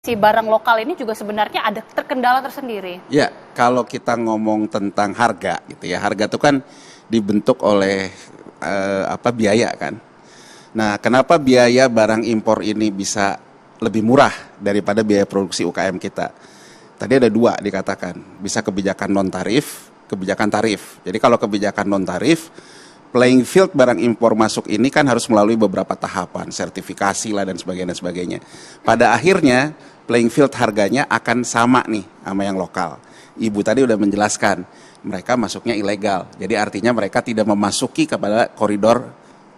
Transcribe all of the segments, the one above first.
Si barang lokal ini juga sebenarnya ada terkendala tersendiri. Ya, kalau kita ngomong tentang harga gitu ya, harga itu kan dibentuk oleh biaya kan. Nah, kenapa biaya barang impor ini bisa lebih murah daripada biaya produksi UKM kita? Tadi ada dua dikatakan, bisa kebijakan non tarif, kebijakan tarif. Jadi kalau kebijakan non tarif, playing field barang impor masuk ini kan harus melalui beberapa tahapan, sertifikasi lah dan sebagainya. Pada akhirnya playing field harganya akan sama nih sama yang lokal. Ibu tadi udah menjelaskan, mereka masuknya ilegal. Jadi artinya mereka tidak memasuki kepada koridor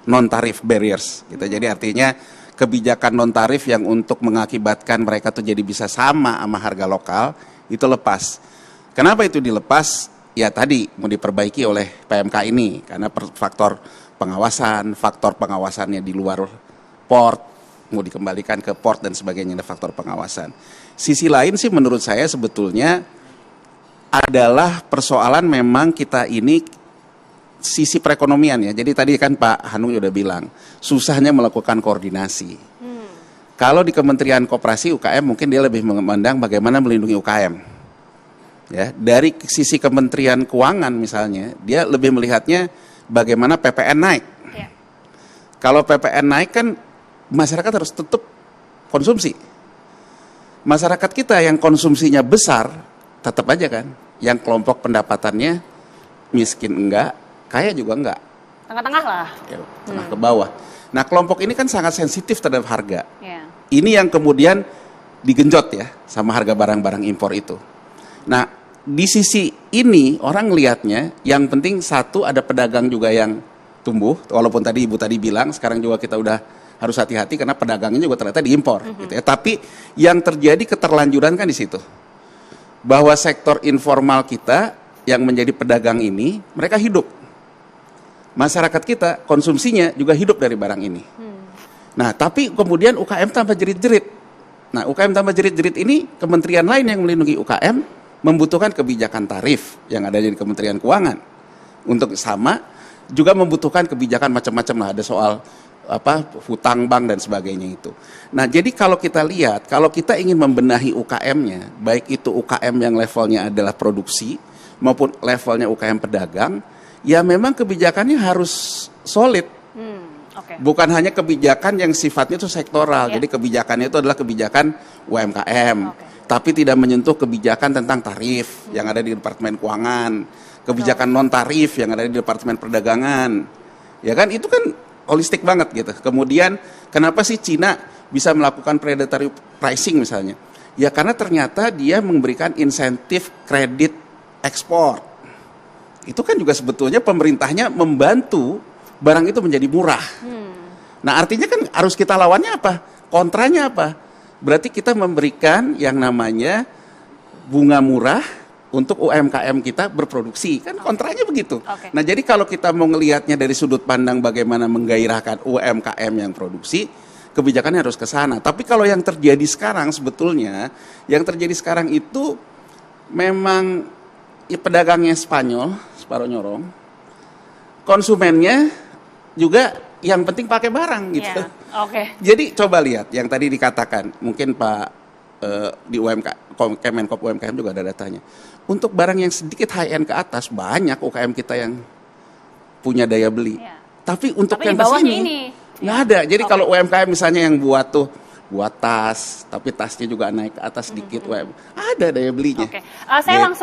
non-tarif barriers. Gitu. Jadi artinya kebijakan non-tarif yang untuk mengakibatkan mereka tuh jadi bisa sama harga lokal, itu lepas. Kenapa itu dilepas? Ya tadi mau diperbaiki oleh PMK ini. Karena faktor pengawasannya di luar port, mau dikembalikan ke port dan sebagainya, ada faktor pengawasan. Sisi lain sih menurut saya sebetulnya adalah persoalan memang kita ini sisi perekonomian ya. Jadi tadi kan Pak Hanung udah bilang, susahnya melakukan koordinasi. Kalau di Kementerian Koperasi UKM mungkin dia lebih memandang bagaimana melindungi UKM. Ya, dari sisi Kementerian Keuangan misalnya, dia lebih melihatnya bagaimana PPN naik. Ya. Kalau PPN naik kan masyarakat harus tetap konsumsi. Masyarakat kita yang konsumsinya besar, tetap aja kan. Yang kelompok pendapatannya miskin enggak, kaya juga enggak. Tengah-tengah lah. Ya, tengah ke bawah. Nah kelompok ini kan sangat sensitif terhadap harga. Yeah. Ini yang kemudian digenjot ya sama harga barang-barang impor itu. Nah di sisi ini orang ngelihatnya yang penting satu ada pedagang juga yang tumbuh. Walaupun tadi Ibu tadi bilang sekarang juga kita udah harus hati-hati karena pedagangnya juga ternyata diimpor. Gitu ya. Tapi yang terjadi keterlanjuran kan di situ. Bahwa sektor informal kita yang menjadi pedagang ini, mereka hidup. Masyarakat kita konsumsinya juga hidup dari barang ini. Nah, tapi kemudian UKM tambah jerit-jerit. Nah, UKM tambah jerit-jerit ini, kementerian lain yang melindungi UKM membutuhkan kebijakan tarif yang ada di Kementerian Keuangan. Untuk sama, juga membutuhkan kebijakan macam-macam lah. Ada soal hutang bank dan sebagainya itu. Nah, jadi kalau kita lihat, kalau kita ingin membenahi UKM-nya, baik itu UKM yang levelnya adalah produksi maupun levelnya UKM pedagang, ya memang kebijakannya harus solid. Okay. Bukan hanya kebijakan yang sifatnya itu sektoral. Yeah. Jadi kebijakannya itu adalah kebijakan UMKM, tapi tidak menyentuh kebijakan tentang tarif yang ada di Departemen Keuangan, kebijakan non tarif yang ada di Departemen Perdagangan. Ya kan itu kan holistik banget gitu. Kemudian kenapa sih Cina bisa melakukan predatory pricing misalnya? Ya karena ternyata dia memberikan insentif kredit ekspor. Itu kan juga sebetulnya pemerintahnya membantu barang itu menjadi murah. Nah artinya kan harus kita lawannya apa? Kontranya apa? Berarti kita memberikan yang namanya bunga murah untuk UMKM kita berproduksi. Kan kontranya begitu. Nah jadi kalau kita mau ngelihatnya dari sudut pandang bagaimana menggairahkan UMKM yang produksi, kebijakannya harus ke sana. Tapi kalau yang terjadi sekarang sebetulnya, yang terjadi sekarang itu memang pedagangnya Spanyol, separuh nyorong, konsumennya juga yang penting pakai barang gitu. Yeah. Jadi coba lihat yang tadi dikatakan, mungkin Pak di Kemenkop UMKM juga ada datanya. Untuk barang yang sedikit high end ke atas banyak UKM kita yang punya daya beli. Yeah. Tapi untuk yang ke sini nggak ada. Jadi kalau UMKM misalnya yang buat tas, tapi tasnya juga naik ke atas sedikit, ada daya belinya. Saya langsung